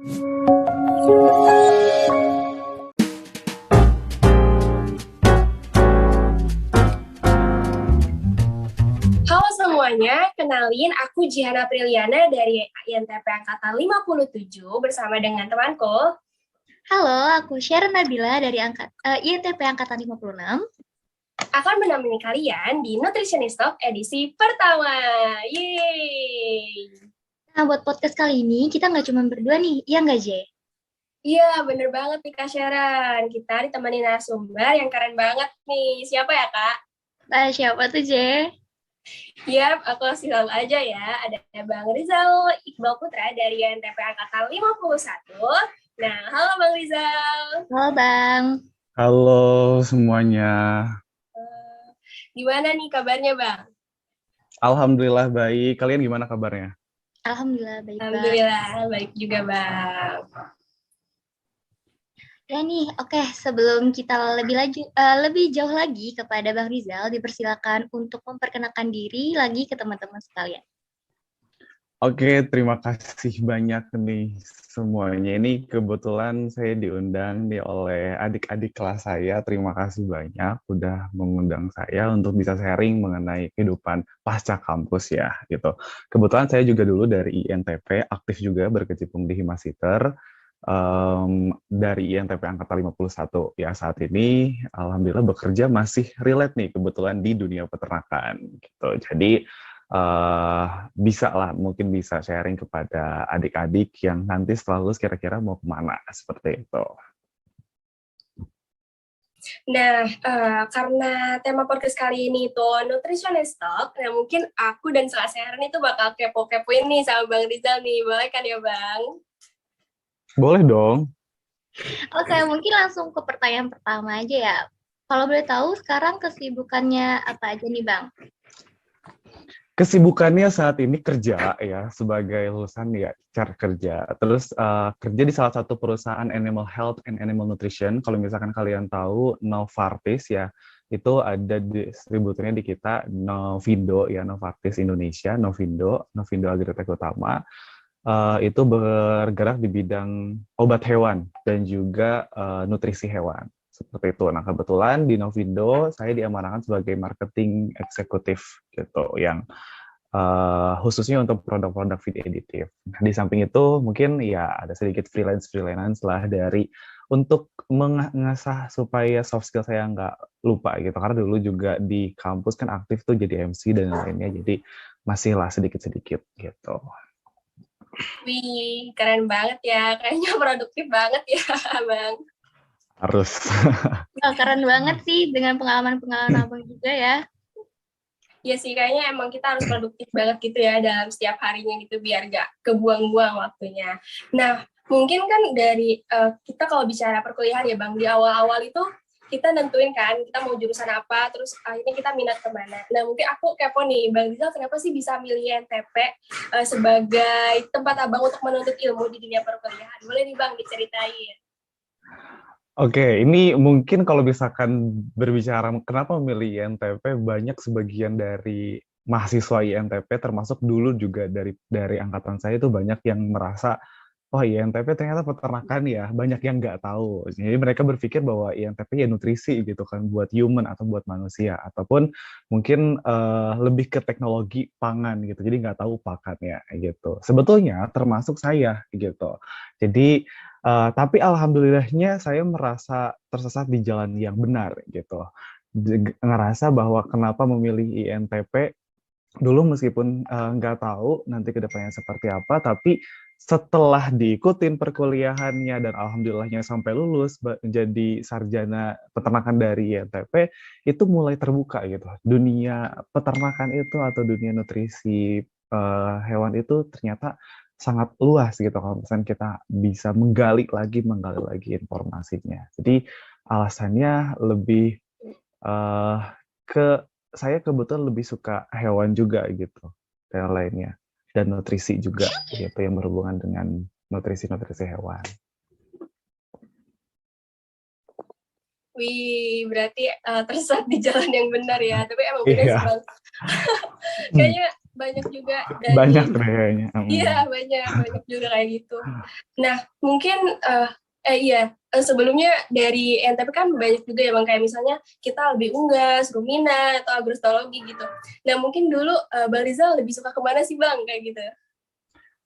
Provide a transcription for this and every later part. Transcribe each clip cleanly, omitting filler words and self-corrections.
Halo semuanya, kenalin aku Jihana Priliana dari INTP Angkatan 57 bersama dengan temanku. Halo, aku Sharon Nabila dari INTP Angkatan 56. Akan menemani kalian di Nutritionist Talk edisi pertama. Yeay! Nah, buat podcast kali ini kita nggak cuma berdua nih, iya nggak, Jay? Iya, bener banget nih Kak Sharon. Kita ditemani narasumber yang keren banget nih. Siapa ya, Kak? Siapa tuh, Jay? Yap, aku kasih tahu aja ya. Ada Bang Rizal Iqbal Putra dari INTP Angkatan 51. Nah, halo Bang Rizal. Halo, Bang. Halo semuanya. Gimana nih kabarnya, Bang? Alhamdulillah baik. Kalian gimana kabarnya? Alhamdulillah baik, Bang. Alhamdulillah baik juga, Bang. Ya nih, oke. Sebelum kita lebih jauh lagi kepada Bang Rizal, dipersilakan untuk memperkenalkan diri lagi ke teman-teman sekalian. Oke, terima kasih banyak nih semuanya. Ini kebetulan saya diundang nih oleh adik-adik kelas saya. Terima kasih banyak udah mengundang saya untuk bisa sharing mengenai kehidupan pasca kampus ya, gitu. Kebetulan saya juga dulu dari INTP, aktif juga berkecimpung di Himasiter. Dari INTP Angkatan 51 ya, saat ini alhamdulillah bekerja masih relate nih kebetulan di dunia peternakan gitu. Jadi bisa lah, mungkin bisa sharing kepada adik-adik yang nanti setelah lulus kira-kira mau kemana, seperti itu. Nah, karena tema podcast kali ini itu Nutritionist Talk, nah mungkin aku dan Kak Sharon itu bakal kepo-kepoin nih sama Bang Rizal nih, boleh kan ya Bang? Boleh dong. Oke, mungkin langsung ke pertanyaan pertama aja ya. Kalau boleh tahu, sekarang kesibukannya apa aja nih, Bang? Kesibukannya saat ini kerja ya, sebagai lulusan ya cari kerja. Terus kerja di salah satu perusahaan animal health and animal nutrition. Kalau misalkan kalian tahu Novartis ya, itu ada distributornya di kita, Novindo ya, Novartis Indonesia, Novindo Agritech Utama. Itu bergerak di bidang obat hewan dan juga nutrisi hewan. Seperti itu. Nah, kebetulan di Novindo saya diamanahkan sebagai marketing eksekutif gitu, yang khususnya untuk produk-produk feed additive. Nah, di samping itu mungkin ya ada sedikit freelance lah dari untuk mengasah supaya soft skill saya nggak lupa gitu. Karena dulu juga di kampus kan aktif tuh jadi MC dan lainnya, jadi masih lah sedikit-sedikit gitu. Wih, keren banget ya, kayaknya produktif banget ya Bang. Harus. Keren banget sih dengan pengalaman-pengalaman Abang juga ya. Iya sih, kayaknya emang kita harus produktif banget gitu ya dalam setiap harinya gitu, biar gak kebuang-buang waktunya. Nah, mungkin kan dari kita kalau bicara perkuliahan ya Bang, di awal-awal itu kita nentuin kan, kita mau jurusan apa, terus akhirnya kita minat kemana. Nah, mungkin aku kepo nih, Bang Rizal kenapa sih bisa milih INTP sebagai tempat Abang untuk menuntut ilmu di dunia perkuliahan? Boleh nih Bang diceritain. Oke, ini mungkin kalau misalkan berbicara kenapa memilih INTP, banyak sebagian dari mahasiswa INTP, termasuk dulu juga dari angkatan saya itu banyak yang merasa, oh INTP ternyata peternakan ya, banyak yang nggak tahu. Jadi mereka berpikir bahwa INTP ya nutrisi gitu kan, buat human atau buat manusia, ataupun mungkin lebih ke teknologi pangan gitu, jadi nggak tahu pakannya gitu. Sebetulnya termasuk saya gitu. Jadi tapi alhamdulillahnya saya merasa tersesat di jalan yang benar gitu. Ngerasa bahwa kenapa memilih INTP dulu meskipun nggak tahu nanti kedepannya seperti apa, tapi setelah diikutin perkuliahannya dan alhamdulillahnya sampai lulus menjadi sarjana peternakan dari INTP, itu mulai terbuka gitu. Dunia peternakan itu atau dunia nutrisi hewan itu ternyata sangat luas gitu kalau misalnya kita bisa menggali lagi informasinya. Jadi alasannya lebih ke saya kebetulan lebih suka hewan juga gitu dan lainnya, dan nutrisi juga gitu yang berhubungan dengan nutrisi hewan. Wih, berarti tersesat di jalan yang benar ya. Tapi emang benar sih Bang. Kayaknya banyak juga dari Banyak deh kayaknya. iya banyak juga kayak gitu. Nah mungkin iya sebelumnya dari NTP kan banyak juga ya bang, kayak misalnya kita lebih unggas, rumina atau agrostologi gitu. Nah mungkin dulu Bang Rizal lebih suka kemana sih bang kayak gitu?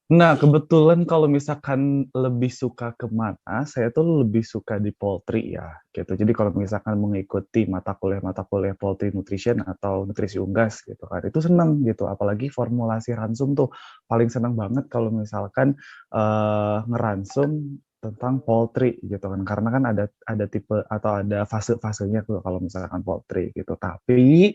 Nah, kebetulan kalau misalkan lebih suka kemana, saya tuh lebih suka di poultry ya, gitu. Jadi kalau misalkan mengikuti mata kuliah poultry nutrition atau nutrisi unggas gitu kan, itu seneng gitu. Apalagi formulasi ransum tuh paling seneng banget kalau misalkan ngeransum tentang poultry gitu kan. Karena kan ada tipe atau ada fase-fasenya tuh kalau misalkan poultry gitu. Tapi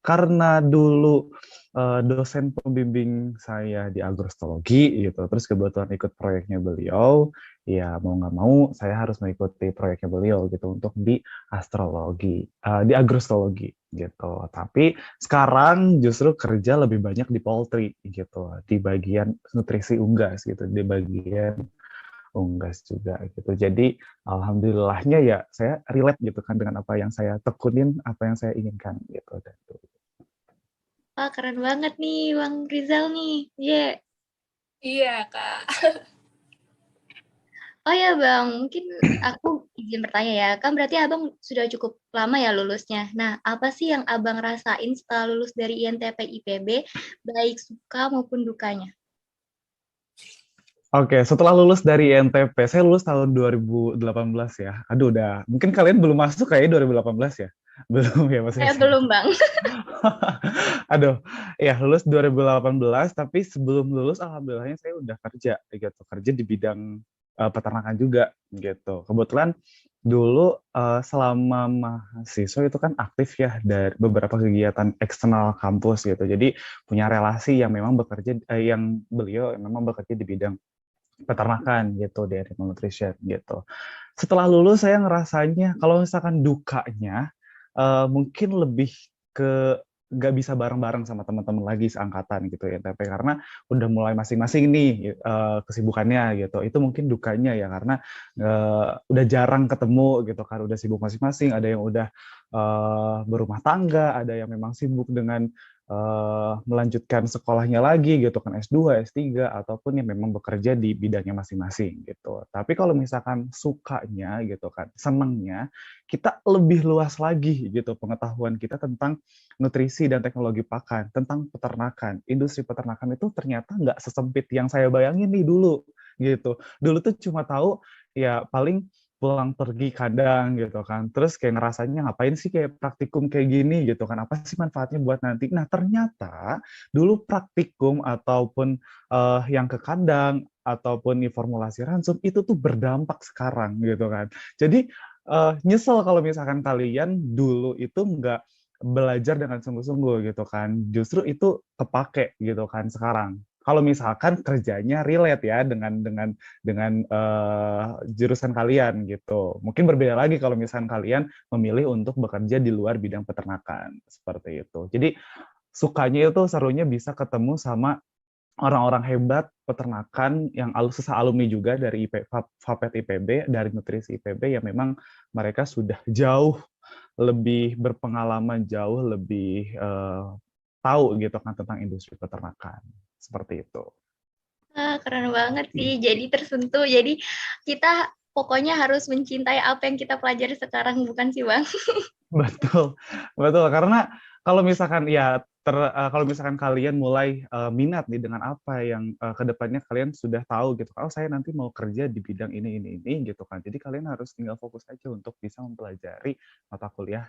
karena dulu dosen pembimbing saya di agrostologi gitu, terus kebetulan ikut proyeknya beliau, ya mau nggak mau saya harus mengikuti proyeknya beliau gitu untuk di astrologi, di agrostologi gitu. Tapi sekarang justru kerja lebih banyak di poultry gitu, di bagian nutrisi unggas gitu, di bagian unggas juga gitu. Jadi alhamdulillahnya ya saya relate gitu kan dengan apa yang saya tekunin, apa yang saya inginkan gitu. Wah, keren banget nih Bang Rizal nih. Yeah. Iya kak. Oh ya Bang, mungkin aku izin bertanya ya. Kan berarti Abang sudah cukup lama ya lulusnya. Nah, apa sih yang Abang rasain setelah lulus dari INTP IPB, baik suka maupun dukanya? Oke, setelah lulus dari INTP, saya lulus tahun 2018 ya. Aduh, mungkin kalian belum masuk kayaknya 2018 ya? Belum ya, masih Belum SMA. Bang. Aduh, ya lulus 2018, tapi sebelum lulus alhamdulillahnya saya udah kerja gitu. Kerja di bidang peternakan juga gitu. Kebetulan dulu selama mahasiswa itu kan aktif ya dari beberapa kegiatan eksternal kampus gitu. Jadi punya relasi yang memang bekerja yang beliau memang bekerja di bidang peternakan gitu di animal nutrition gitu. Setelah lulus saya ngerasanya kalau misalkan dukanya mungkin lebih ke nggak bisa bareng-bareng sama teman-teman lagi seangkatan gitu ya INTP karena udah mulai masing-masing nih kesibukannya gitu. Itu mungkin dukanya ya karena udah jarang ketemu gitu kan, udah sibuk masing-masing. Ada yang udah berumah tangga, ada yang memang sibuk dengan melanjutkan sekolahnya lagi gitu kan S2, S3 ataupun yang memang bekerja di bidangnya masing-masing gitu. Tapi kalau misalkan sukanya gitu kan, senengnya kita lebih luas lagi gitu pengetahuan kita tentang nutrisi dan teknologi pakan, tentang peternakan. Industri peternakan itu ternyata nggak sesempit yang saya bayangin nih dulu gitu. Dulu tuh cuma tahu ya paling pulang pergi kandang gitu kan. Terus kayak ngerasanya ngapain sih kayak praktikum kayak gini gitu kan. Apa sih manfaatnya buat nanti? Nah, ternyata dulu praktikum ataupun yang ke kandang ataupun formulasi ransum itu tuh berdampak sekarang gitu kan. Jadi nyesel kalau misalkan kalian dulu itu nggak belajar dengan sungguh-sungguh gitu kan. Justru itu kepake gitu kan sekarang. Kalau misalkan kerjanya relate ya dengan jurusan kalian gitu. Mungkin berbeda lagi kalau misalkan kalian memilih untuk bekerja di luar bidang peternakan seperti itu. Jadi sukanya itu serunya bisa ketemu sama orang-orang hebat peternakan yang alumni juga dari Fapet IPB, dari Nutrisi IPB yang memang mereka sudah jauh lebih berpengalaman, jauh lebih tahu gitu kan tentang industri peternakan. Seperti itu. Keren banget sih. Jadi tersentuh. Jadi kita pokoknya harus mencintai apa yang kita pelajari sekarang, bukan sih Bang? Betul, betul. Karena kalau misalkan ya kalau misalkan kalian mulai minat nih dengan apa yang kedepannya kalian sudah tahu gitu, oh saya nanti mau kerja di bidang ini gitu kan. Jadi kalian harus tinggal fokus aja untuk bisa mempelajari mata kuliah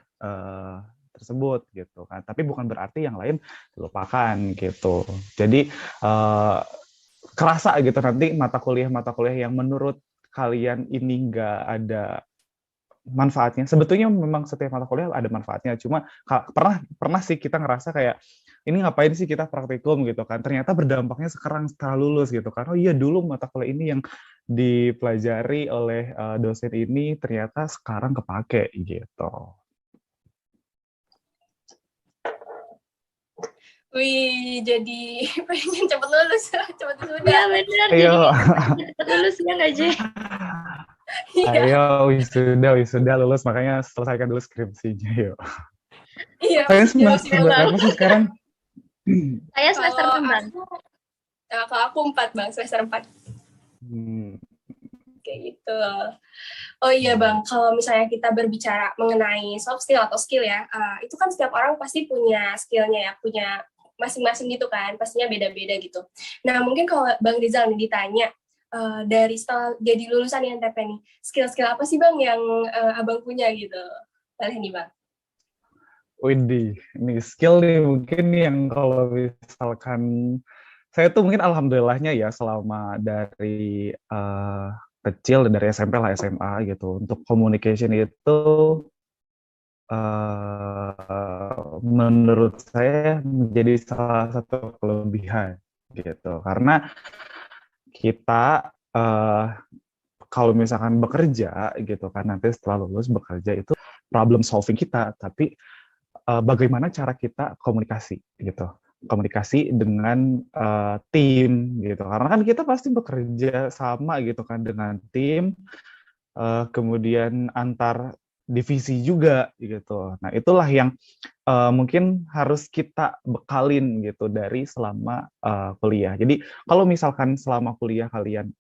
tersebut gitu kan. Tapi bukan berarti yang lain dilupakan gitu. Jadi kerasa gitu nanti mata kuliah yang menurut kalian ini nggak ada manfaatnya. Sebetulnya memang setiap mata kuliah ada manfaatnya. Cuma pernah sih kita ngerasa kayak ini ngapain sih kita praktikum gitu kan. Ternyata berdampaknya sekarang setelah lulus gitu kan. Oh iya dulu mata kuliah ini yang dipelajari oleh dosen ini ternyata sekarang kepake gitu. Wih, jadi pengen cepet lulus, cepet wisuda. Iya benar. Ayo. Jadi cepet lulus ya nggak Jay? Iya, Ayo wisuda lulus makanya selesaikan dulu skripsinya yuk. iya, Kalian masih semester bang. berapa sih sekarang? Saya semester Kalau 6, Bang. kalau aku 4 Bang, semester 4 Hmm. kayak gitu. Oh iya Bang, kalau misalnya kita berbicara mengenai soft skill atau skill ya, itu kan setiap orang pasti punya skillnya ya, punya masing-masing gitu kan, pastinya beda-beda gitu. Nah mungkin kalau Bang Rizal nih ditanya, dari setelah jadi lulusan INTP nih, skill-skill apa sih Bang yang Abang punya gitu? Boleh nih Bang. Widih, ini skill nih mungkin yang kalau misalkan saya tuh mungkin alhamdulillahnya ya selama dari kecil dari SMP lah SMA gitu untuk communication itu menurut saya menjadi salah satu kelebihan gitu karena kita kalau misalkan bekerja gitu kan nanti setelah lulus bekerja itu problem solving kita tapi bagaimana cara kita komunikasi gitu komunikasi dengan tim gitu karena kan kita pasti bekerja sama gitu kan dengan tim kemudian antar divisi juga gitu nah itulah yang mungkin harus kita bekalin gitu dari selama kuliah jadi kalau misalkan selama kuliah kalian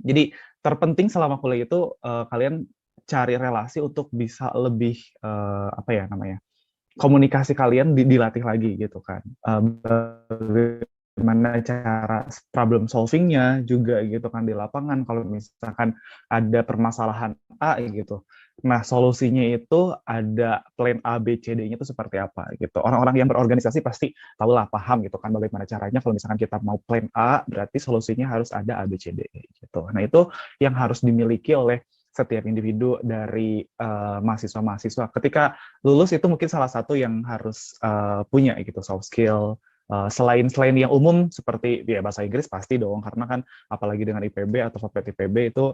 jadi terpenting selama kuliah itu kalian cari relasi untuk bisa lebih apa ya namanya komunikasi kalian dilatih lagi gitu kan. Bagaimana cara problem solvingnya juga gitu kan di lapangan kalau misalkan ada permasalahan A gitu. Nah, solusinya itu ada plan A, B, C, D-nya itu seperti apa gitu. Orang-orang yang berorganisasi pasti tahu lah, paham gitu kan bagaimana caranya kalau misalkan kita mau plan A, berarti solusinya harus ada A, B, C, D gitu. Nah, itu yang harus dimiliki oleh setiap individu dari mahasiswa-mahasiswa. Ketika lulus itu mungkin salah satu yang harus punya gitu soft skill. Selain yang umum seperti ya bahasa Inggris pasti dong karena kan apalagi dengan IPB atau Fapet IPB itu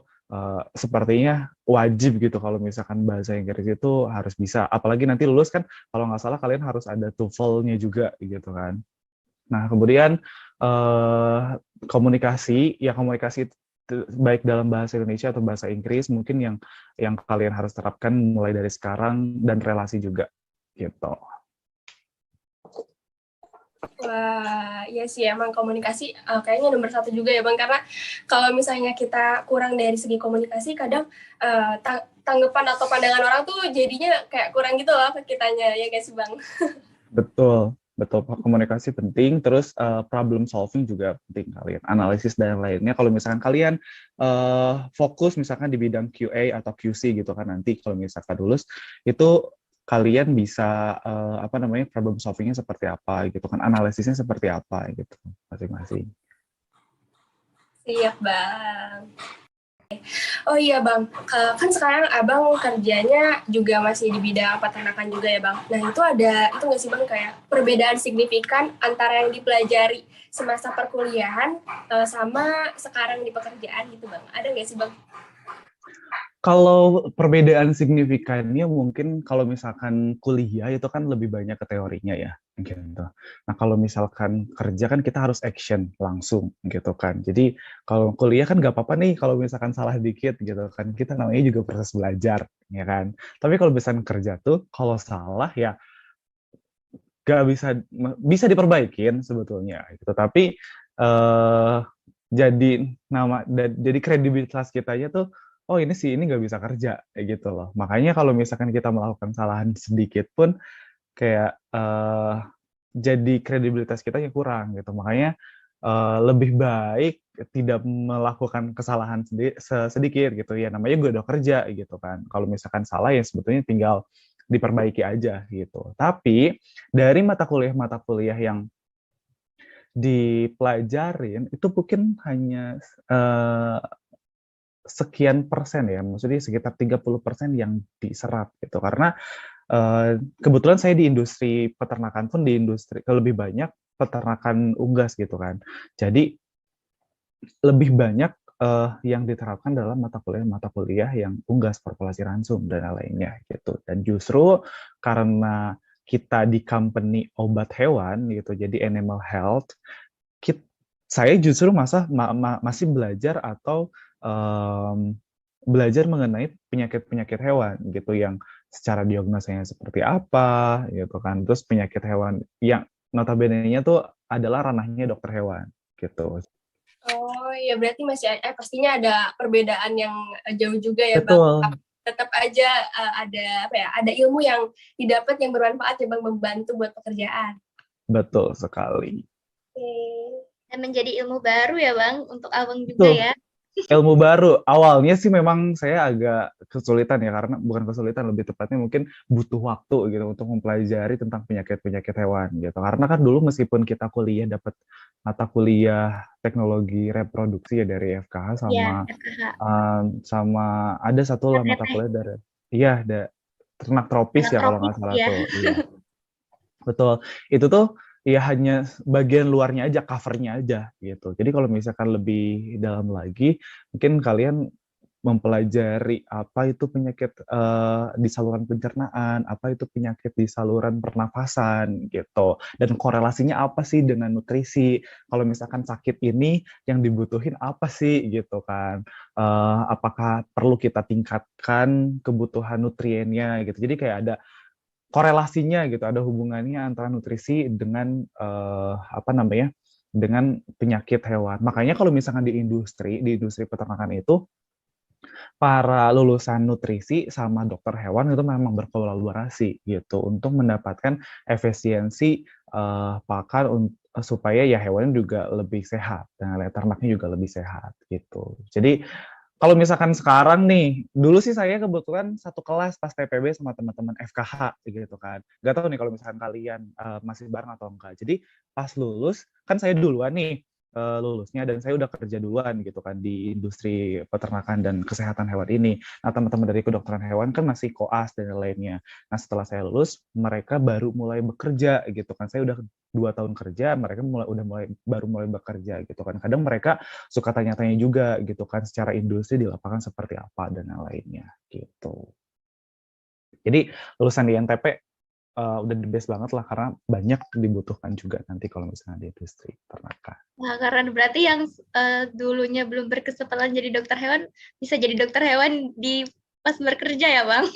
sepertinya wajib gitu kalau misalkan bahasa Inggris itu harus bisa. Apalagi nanti lulus kan kalau nggak salah kalian harus ada TOEFL-nya juga gitu kan. Nah kemudian eh, komunikasi baik dalam bahasa Indonesia atau bahasa Inggris mungkin yang kalian harus terapkan mulai dari sekarang dan relasi juga gitu. Wah, iya sih emang komunikasi kayaknya nomor satu juga ya Bang, karena kalau misalnya kita kurang dari segi komunikasi, kadang tanggapan atau pandangan orang tuh jadinya kayak kurang gitu loh ke kitanya, ya guys Bang. Betul, betul komunikasi penting, terus problem solving juga penting kalian, analisis dan lainnya. Kalau misalkan kalian fokus misalkan di bidang QA atau QC gitu kan nanti kalau misalkan lulus itu kalian bisa apa namanya problem solvingnya seperti apa gitu kan, analisisnya seperti apa gitu masing-masing. Siap Bang. Oh iya Bang, kan sekarang Abang kerjanya juga masih di bidang peternakan juga ya Bang. Nah itu nggak sih Bang kayak perbedaan signifikan antara yang dipelajari semasa perkuliahan sama sekarang di pekerjaan gitu Bang? Ada nggak sih Bang? Kalau perbedaan signifikannya mungkin kalau misalkan kuliah itu kan lebih banyak ke teorinya ya, gitu. Nah kalau misalkan kerja kan kita harus action langsung gitu kan. Jadi kalau kuliah kan nggak apa-apa nih kalau misalkan salah dikit gitu kan. Kita namanya juga proses belajar, ya kan. Tapi kalau misalkan kerja tuh kalau salah ya nggak bisa diperbaikin sebetulnya. Gitu. Tapi eh, jadi jadi kredibilitas kitanya tuh oh ini sih ini nggak bisa kerja kayak gitu loh makanya kalau misalkan kita melakukan kesalahan sedikit pun kayak jadi kredibilitas kita yang kurang gitu makanya lebih baik tidak melakukan kesalahan sedikit gitu ya namanya gue udah kerja gitu kan kalau misalkan salah ya sebetulnya tinggal diperbaiki aja gitu tapi dari mata kuliah yang dipelajarin itu mungkin hanya sekian persen ya, maksudnya sekitar 30% yang diserap gitu. Karena kebetulan saya di industri peternakan pun di industri lebih banyak peternakan unggas gitu kan. Jadi lebih banyak yang diterapkan dalam mata kuliah yang unggas populasi ransum dan lainnya gitu. Dan justru karena kita di company obat hewan gitu, jadi animal health, saya justru masih belajar atau belajar mengenai penyakit-penyakit hewan gitu yang secara diagnosanya seperti apa gitu kan terus penyakit hewan yang notabene-nya tuh adalah ranahnya dokter hewan gitu. Oh iya, berarti masih pastinya ada perbedaan yang jauh juga ya Bang. Betul, Tetap aja ada apa ya? Ada ilmu yang didapat yang bermanfaat ya Bang, membantu buat pekerjaan. betul sekali. Oke. Dan menjadi ilmu baru ya Bang untuk Abang juga Itu ya. ilmu baru. Awalnya sih memang saya agak kesulitan ya, karena bukan kesulitan, lebih tepatnya mungkin butuh waktu gitu untuk mempelajari tentang penyakit-penyakit hewan gitu. Karena kan dulu meskipun kita kuliah dapat mata kuliah teknologi reproduksi ya dari FKH Iya, sama FKH. sama ada satu lah mata Teteh, kuliah dari iya ada ternak tropis anak ya kalau tropis nggak salah ya. tuh. Iya. Betul. Itu tuh ya hanya bagian luarnya aja, cover-nya aja gitu. Jadi kalau misalkan lebih dalam lagi, mungkin kalian mempelajari apa itu penyakit di saluran pencernaan, apa itu penyakit di saluran pernafasan gitu. Dan korelasinya apa sih dengan nutrisi? Kalau misalkan sakit ini yang dibutuhin apa sih gitu kan? Apakah perlu kita tingkatkan kebutuhan nutriennya gitu. Jadi kayak ada korelasinya gitu, ada hubungannya antara nutrisi dengan apa namanya, dengan penyakit hewan. Makanya kalau misalkan di industri peternakan itu, para lulusan nutrisi sama dokter hewan itu memang berkolaborasi gitu untuk mendapatkan efisiensi pakan supaya ya hewan juga lebih sehat dan ternaknya juga lebih sehat gitu. Jadi kalau misalkan sekarang nih, dulu sih saya kebetulan satu kelas pas TPB sama teman-teman FKH gitu kan. Gak tahu nih kalau misalkan kalian masih bareng atau enggak. Jadi pas lulus, kan saya duluan nih lulusnya dan saya udah kerja duluan gitu kan di industri peternakan dan kesehatan hewan ini. Nah teman-teman dari kedokteran hewan kan masih koas dan lainnya. Nah setelah saya lulus, mereka baru mulai bekerja gitu kan. Saya udah 2 tahun kerja, mereka baru mulai bekerja gitu kan. Kadang mereka suka tanya-tanya juga gitu kan secara industri di lapangan seperti apa dan yang lainnya gitu. Jadi lulusan di NTP udah the best banget lah karena banyak dibutuhkan juga nanti kalau misalnya di industri ternakan. Nah, karena berarti yang dulunya belum berkesempatan jadi dokter hewan, bisa jadi dokter hewan di pas bekerja ya Bang?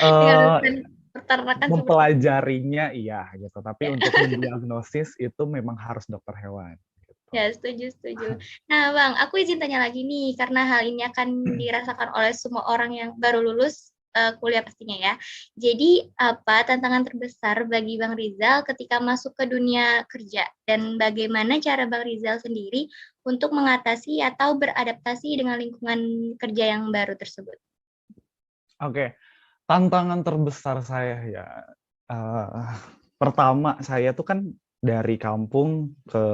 Dengan lulusan peternakan seperti itu. Mempelajarinya iya gitu, tapi Ya. untuk mendiagnosis itu memang harus dokter hewan gitu. Ya, setuju, setuju. Nah, Bang, aku izin tanya lagi nih, karena hal ini akan dirasakan oleh semua orang yang baru lulus kuliah pastinya ya. Jadi, apa tantangan terbesar bagi Bang Rizal ketika masuk ke dunia kerja? Dan bagaimana cara Bang Rizal sendiri untuk mengatasi atau beradaptasi dengan lingkungan kerja yang baru tersebut? Oke, tantangan terbesar saya ya, pertama saya tuh kan dari kampung ke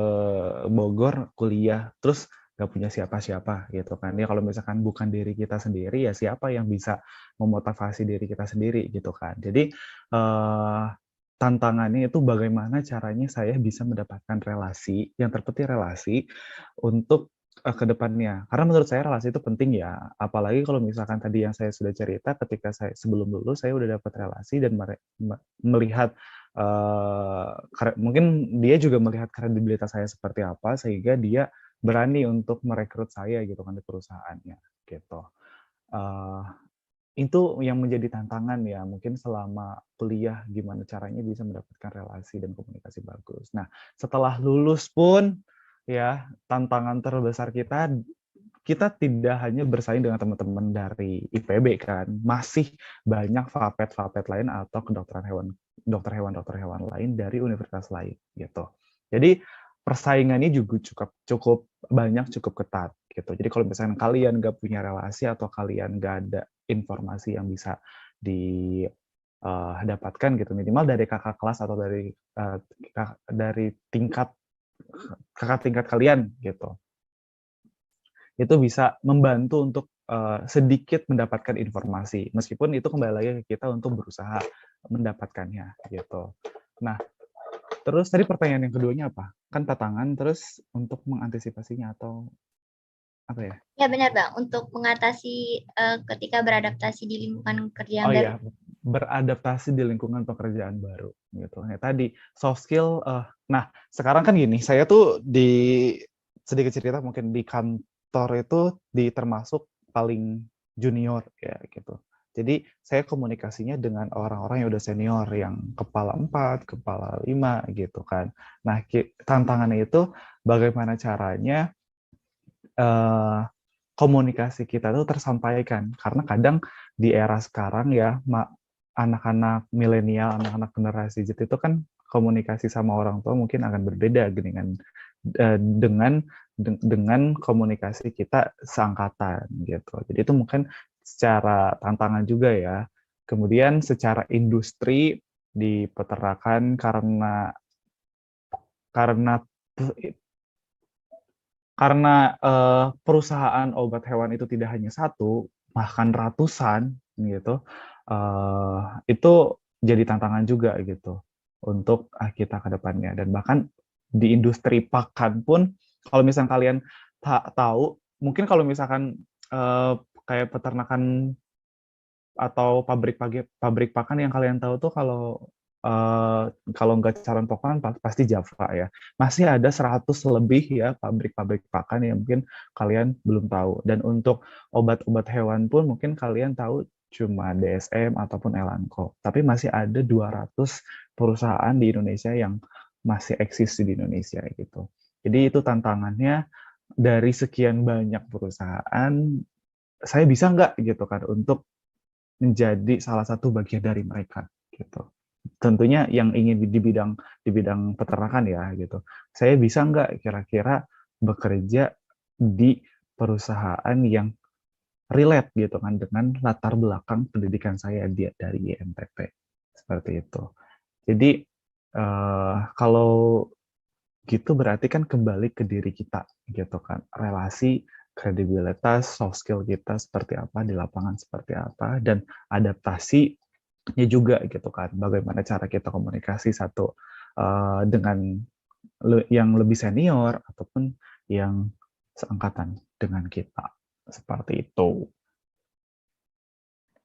Bogor kuliah, terus nggak punya siapa-siapa gitu kan. Ya kalau misalkan bukan diri kita sendiri, ya siapa yang bisa memotivasi diri kita sendiri gitu kan. Jadi, tantangannya itu bagaimana caranya saya bisa mendapatkan relasi, yang terpenting relasi, untuk ke depannya. Karena menurut saya relasi itu penting ya, apalagi kalau misalkan tadi yang saya sudah cerita ketika saya sebelum lulus saya udah dapat relasi dan melihat, mungkin dia juga melihat kredibilitas saya seperti apa sehingga dia berani untuk merekrut saya gitu kan di perusahaannya, gitu. Eee, itu yang menjadi tantangan ya, mungkin selama kuliah gimana caranya bisa mendapatkan relasi dan komunikasi bagus. Nah, setelah lulus pun ya, tantangan terbesar kita tidak hanya bersaing dengan teman-teman dari IPB kan, masih banyak fapet-fapet lain atau kedokteran hewan dokter hewan lain dari universitas lain, gitu. Jadi, persaingannya juga cukup cukup banyak, cukup ketat, gitu. Jadi kalau misalkan kalian nggak punya relasi atau kalian nggak ada informasi yang bisa di dapatkan gitu, minimal dari kakak kelas atau dari kakak tingkat kalian gitu. Itu bisa membantu untuk sedikit mendapatkan informasi. Meskipun itu kembali lagi ke kita untuk berusaha mendapatkannya gitu. Nah, terus tadi pertanyaan yang keduanya apa? Kan tantangan terus untuk mengantisipasinya atau apa ya? Ya, benar, Bang. Untuk mengatasi ketika beradaptasi di lingkungan kerja yang Oh baru. iya, beradaptasi di lingkungan pekerjaan baru gitu. Ya tadi soft skill nah, sekarang kan gini, saya tuh sedikit cerita mungkin di kantor itu termasuk paling junior ya gitu. Jadi saya komunikasinya dengan orang-orang yang udah senior, yang kepala 4, kepala 5 gitu kan. Nah, tantangannya itu bagaimana caranya eh, komunikasi kita tuh tersampaikan. Karena kadang di era sekarang ya, anak-anak milenial, anak-anak generasi Z itu kan komunikasi sama orang tua mungkin akan berbeda dengan komunikasi kita seangkatan gitu. Jadi itu mungkin secara tantangan juga ya. Kemudian secara industri di peternakan karena perusahaan obat hewan itu tidak hanya satu, bahkan ratusan gitu, itu jadi tantangan juga gitu untuk kita ke depannya. Dan bahkan di industri pakan pun, kalau misalnya kalian tahu, mungkin kalau misalkan kayak peternakan atau pabrik pakan yang kalian tahu tuh kalau nggak calon pakan pasti Java ya. Masih ada 100 lebih ya pabrik pakan yang mungkin kalian belum tahu. Dan untuk obat-obat hewan pun mungkin kalian tahu cuma DSM ataupun Elanco. Tapi masih ada 200 perusahaan di Indonesia yang masih eksis di Indonesia gitu. Jadi itu tantangannya, dari sekian banyak perusahaan, saya bisa nggak gitu kan untuk menjadi salah satu bagian dari mereka gitu. Tentunya yang ingin di bidang peternakan ya gitu. Saya bisa nggak kira-kira bekerja di perusahaan yang relate gitu kan dengan latar belakang pendidikan saya dari INTP seperti itu. Jadi kalau gitu berarti kan kembali ke diri kita gitu kan, relasi, kredibilitas, soft skill kita seperti apa di lapangan, seperti apa, dan adaptasinya juga gitu kan, bagaimana cara kita komunikasi dengan yang lebih senior ataupun yang seangkatan dengan kita, seperti itu.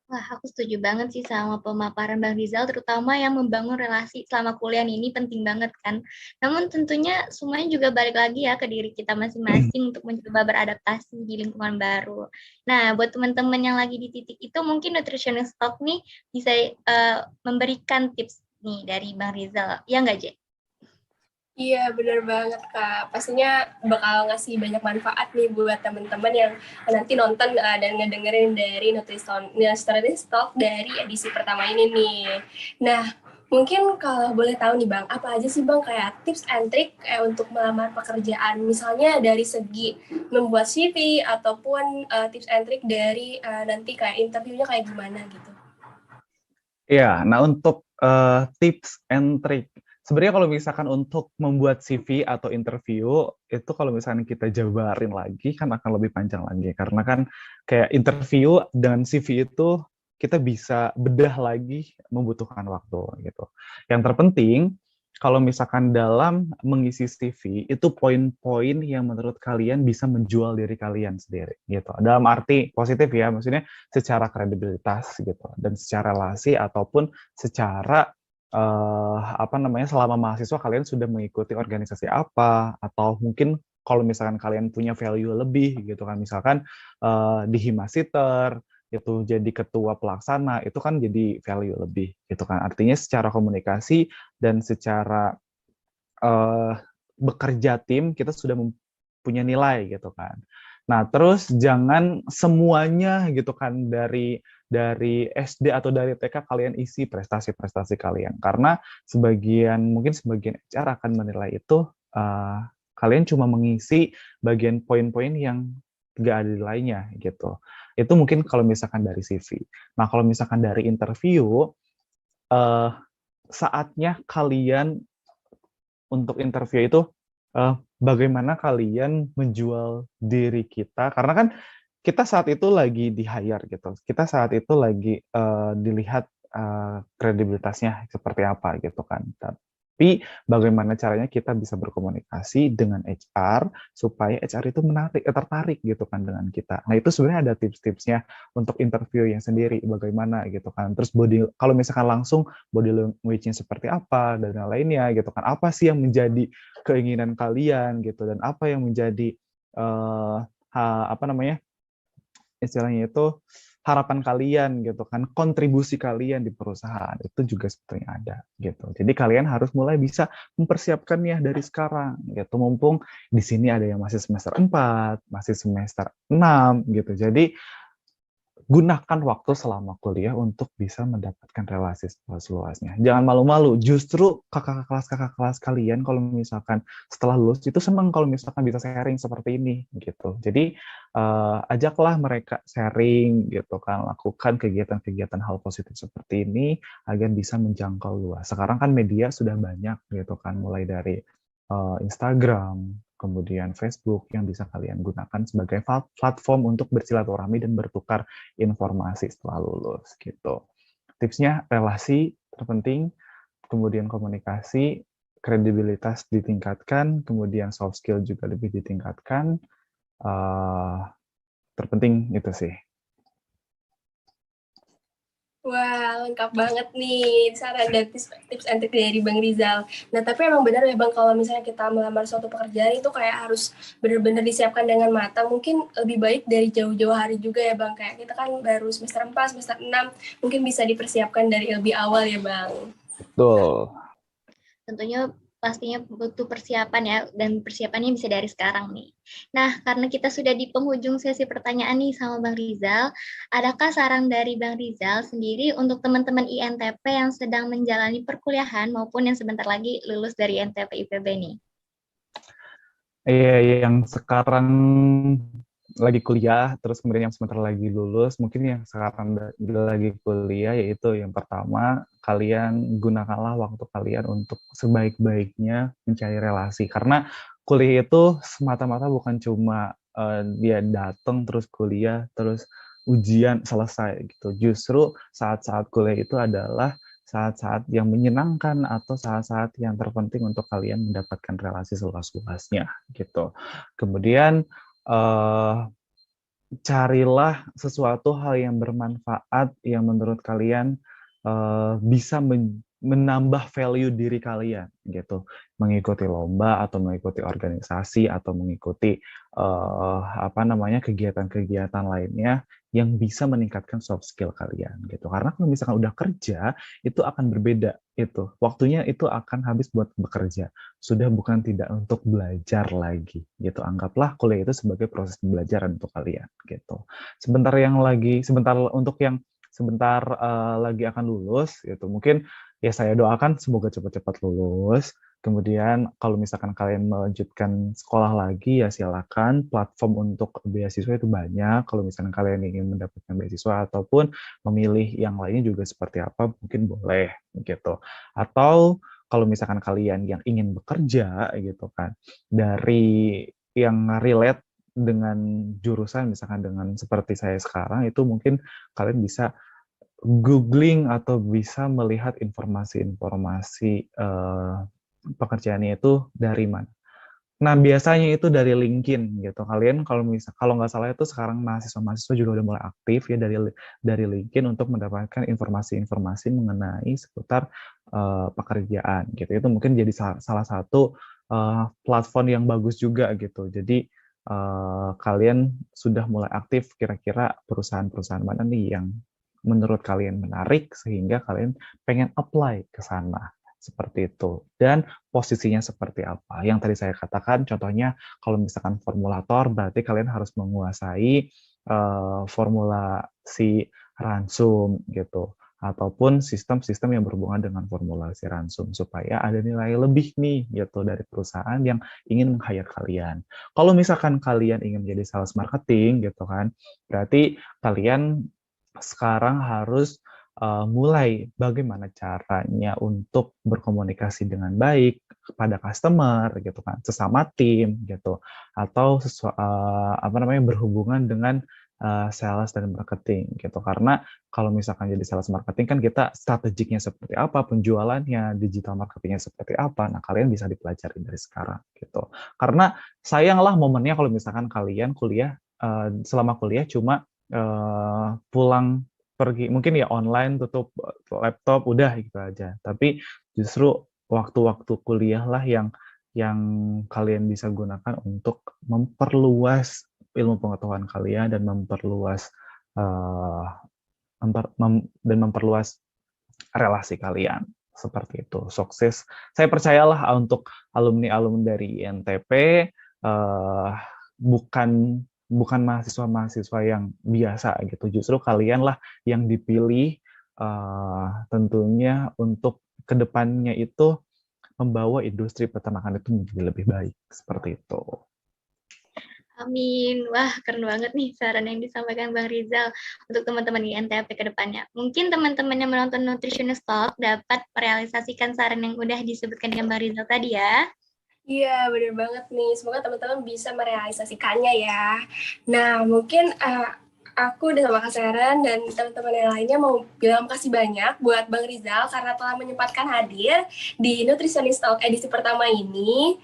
Wah, aku setuju banget sih sama pemaparan Bang Rizal, terutama yang membangun relasi selama kuliah ini penting banget kan. Namun tentunya semuanya juga balik lagi ya ke diri kita masing-masing untuk mencoba beradaptasi di lingkungan baru. Nah, buat teman-teman yang lagi di titik itu, mungkin Nutritionist Talk nih bisa memberikan tips nih dari Bang Rizal. Ya nggak, Je? Iya, bener banget, Kak. Pastinya bakal ngasih banyak manfaat nih buat teman-teman yang nanti nonton dan ngedengerin dari Nutritionist Talk dari edisi pertama ini nih. Nah, mungkin kalau boleh tahu nih Bang, apa aja sih Bang kayak tips and trick untuk melamar pekerjaan? Misalnya dari segi membuat CV ataupun tips and trick dari nanti kayak interviewnya kayak gimana gitu. Ya, nah untuk tips and trick, sebenarnya kalau misalkan untuk membuat CV atau interview, itu kalau misalkan kita jabarin lagi kan akan lebih panjang lagi. Karena kan kayak interview dan CV itu kita bisa bedah lagi, membutuhkan waktu gitu. Yang terpenting, kalau misalkan dalam mengisi CV, itu poin-poin yang menurut kalian bisa menjual diri kalian sendiri gitu. Dalam arti positif ya, maksudnya secara kredibilitas gitu, dan secara relasi ataupun secara selama mahasiswa kalian sudah mengikuti organisasi apa, atau mungkin kalau misalkan kalian punya value lebih gitu kan, misalkan di Himasiter itu jadi ketua pelaksana, itu kan jadi value lebih gitu kan. Artinya secara komunikasi dan secara bekerja tim kita sudah punya nilai gitu kan. Nah, terus jangan semuanya gitu kan dari SD atau dari TK kalian isi prestasi-prestasi kalian, karena mungkin sebagian HR akan menilai itu kalian cuma mengisi bagian poin-poin yang gak ada nilainya gitu. Itu mungkin kalau misalkan dari CV. Nah, kalau misalkan dari interview, saatnya kalian untuk interview itu bagaimana kalian menjual diri kita, karena kan kita saat itu lagi di hire gitu, kita saat itu lagi dilihat kredibilitasnya seperti apa gitu kan. Tapi bagaimana caranya kita bisa berkomunikasi dengan HR supaya HR itu tertarik gitu kan dengan kita. Nah, itu sebenarnya ada tips-tipsnya untuk interview yang sendiri bagaimana gitu kan. Terus kalau misalkan langsung, body language-nya seperti apa dan lainnya gitu kan. Apa sih yang menjadi keinginan kalian gitu, dan apa yang menjadi istilahnya itu harapan kalian gitu kan, kontribusi kalian di perusahaan itu juga sebetulnya ada gitu. Jadi kalian harus mulai bisa mempersiapkannya dari sekarang gitu. Mumpung di sini ada yang masih semester 4, masih semester 6 gitu. Jadi gunakan waktu selama kuliah untuk bisa mendapatkan relasi seluas-luasnya. Jangan malu-malu. Justru kakak kelas kalian kalau misalkan setelah lulus itu senang kalau misalkan bisa sharing seperti ini gitu. Jadi ajaklah mereka sharing gitu kan, lakukan kegiatan-kegiatan hal positif seperti ini agar bisa menjangkau luas. Sekarang kan media sudah banyak gitu kan, mulai dari Instagram, kemudian Facebook yang bisa kalian gunakan sebagai platform untuk bersilaturahmi dan bertukar informasi setelah lulus gitu. Tipsnya relasi terpenting, kemudian komunikasi, kredibilitas ditingkatkan, kemudian soft skill juga lebih ditingkatkan. Terpenting itu sih. Wah, lengkap banget nih saran dan tips and trik dari Bang Rizal. Nah, tapi emang benar ya Bang, kalau misalnya kita melamar suatu pekerjaan itu kayak harus benar-benar disiapkan dengan matang. Mungkin lebih baik dari jauh-jauh hari juga ya Bang. Kayak kita kan baru semester 4, semester 6, mungkin bisa dipersiapkan dari lebih awal ya Bang. Betul. Tentunya pastinya butuh persiapan ya, dan persiapannya bisa dari sekarang nih. Nah, karena kita sudah di penghujung sesi pertanyaan nih sama Bang Rizal, adakah saran dari Bang Rizal sendiri untuk teman-teman INTP yang sedang menjalani perkuliahan maupun yang sebentar lagi lulus dari INTP IPB nih? Iya, yang sekarang lagi kuliah, terus kemudian yang sebentar lagi lulus, mungkin yang sekarang lagi kuliah, yaitu yang pertama, kalian gunakanlah waktu kalian untuk sebaik-baiknya mencari relasi. Karena kuliah itu semata-mata bukan cuma dia datang terus kuliah, terus ujian selesai gitu. Justru saat-saat kuliah itu adalah saat-saat yang menyenangkan atau saat-saat yang terpenting untuk kalian mendapatkan relasi seluas-luasnya gitu. Kemudian carilah sesuatu hal yang bermanfaat yang menurut kalian bisa menambah value diri kalian gitu, mengikuti lomba atau mengikuti organisasi atau mengikuti kegiatan-kegiatan lainnya yang bisa meningkatkan soft skill kalian gitu. Karena kalau misalkan udah kerja itu akan berbeda, itu waktunya itu akan habis buat bekerja, sudah bukan tidak untuk belajar lagi gitu. Anggaplah kuliah itu sebagai proses pembelajaran untuk kalian gitu. Sebentar untuk yang sebentar lagi akan lulus gitu, mungkin ya saya doakan semoga cepat-cepat lulus. Kemudian kalau misalkan kalian melanjutkan sekolah lagi ya silakan, platform untuk beasiswa itu banyak. Kalau misalkan kalian ingin mendapatkan beasiswa ataupun memilih yang lainnya juga seperti apa mungkin boleh gitu. Atau kalau misalkan kalian yang ingin bekerja gitu kan, dari yang relate dengan jurusan, misalkan dengan seperti saya sekarang, itu mungkin kalian bisa googling atau bisa melihat informasi-informasi pekerjaannya itu dari mana. Nah, biasanya itu dari LinkedIn gitu. Kalian kalau nggak salah itu sekarang mahasiswa-mahasiswa juga udah mulai aktif ya dari LinkedIn untuk mendapatkan informasi-informasi mengenai seputar pekerjaan gitu. Itu mungkin jadi salah satu platform yang bagus juga gitu. Jadi kalian sudah mulai aktif, kira-kira perusahaan-perusahaan mana nih yang menurut kalian menarik sehingga kalian pengen apply ke sana. Seperti itu. Dan posisinya seperti apa. Yang tadi saya katakan, contohnya kalau misalkan formulator, berarti kalian harus menguasai formulasi ransum gitu. Ataupun sistem-sistem yang berhubungan dengan formulasi ransum. Supaya ada nilai lebih nih gitu dari perusahaan yang ingin meng-hire kalian. Kalau misalkan kalian ingin menjadi sales marketing gitu kan, berarti kalian sekarang harus mulai bagaimana caranya untuk berkomunikasi dengan baik kepada customer gitu kan, sesama tim gitu, atau berhubungan dengan sales dan marketing gitu. Karena kalau misalkan jadi sales marketing kan kita strategiknya seperti apa, penjualannya, digital marketingnya seperti apa. Nah, kalian bisa dipelajari dari sekarang gitu. Karena sayanglah momennya kalau misalkan kalian kuliah selama kuliah cuma pulang pergi mungkin ya online, tutup laptop, udah gitu aja. Tapi justru waktu-waktu kuliah lah yang kalian bisa gunakan untuk memperluas ilmu pengetahuan kalian dan memperluas eh, dan memperluas relasi kalian. Seperti itu. Sukses. Saya percayalah untuk alumni-alumni dari INTP bukan mahasiswa-mahasiswa yang biasa gitu. Justru kalianlah yang dipilih tentunya untuk kedepannya itu membawa industri peternakan itu menjadi lebih baik. Seperti itu. Amin. Wah, keren banget nih saran yang disampaikan Bang Rizal untuk teman-teman INTP ke depannya. Mungkin teman-teman yang menonton Nutritionist Talk dapat merealisasikan saran yang udah disebutkan dengan Bang Rizal tadi ya. Iya, bener banget nih. Semoga teman-teman bisa merealisasikannya ya. Nah, mungkin aku udah sama Kak Seren dan teman-teman yang lainnya mau bilang makasih banyak buat Bang Rizal karena telah menyempatkan hadir di Nutritionist Talk edisi pertama ini.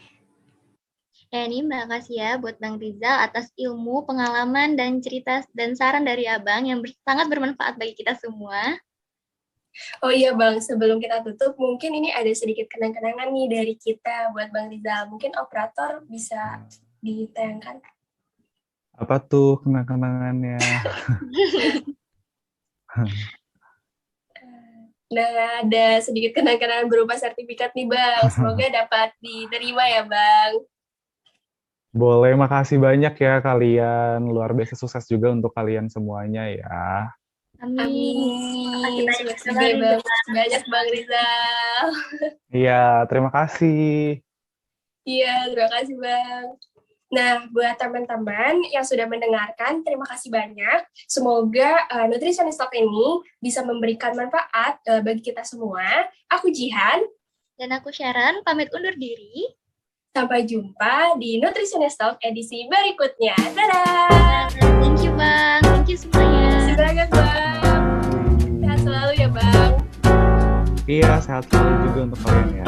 Ini makasih ya buat Bang Rizal atas ilmu, pengalaman, dan cerita dan saran dari Abang yang sangat bermanfaat bagi kita semua. Oh iya Bang, sebelum kita tutup, mungkin ini ada sedikit kenang-kenangan nih dari kita buat Bang Rizal. Mungkin operator bisa ditayangkan. Apa tuh kenang-kenangannya? Nah, ada sedikit kenang-kenangan berupa sertifikat nih Bang. Semoga dapat diterima ya Bang. Boleh, makasih banyak ya kalian. Luar biasa sukses juga untuk kalian semuanya ya. Amin. Makasih Sukses banyak, juga Bang Bang. Banyak Bang Rizal. Iya, terima kasih. Iya, terima kasih Bang. Nah, buat teman-teman yang sudah mendengarkan, terima kasih banyak. Semoga Nutritionist Talk ini bisa memberikan manfaat bagi kita semua. Aku Jihan. Dan aku Sharon, pamit undur diri. Sampai jumpa di Nutritionist Talk edisi berikutnya. Dadah! Thank you, Bang. Thank you semuanya. Terima kasih banyak, Bang. Sehat selalu ya, Bang. Iya, sehat selalu juga untuk kalian ya.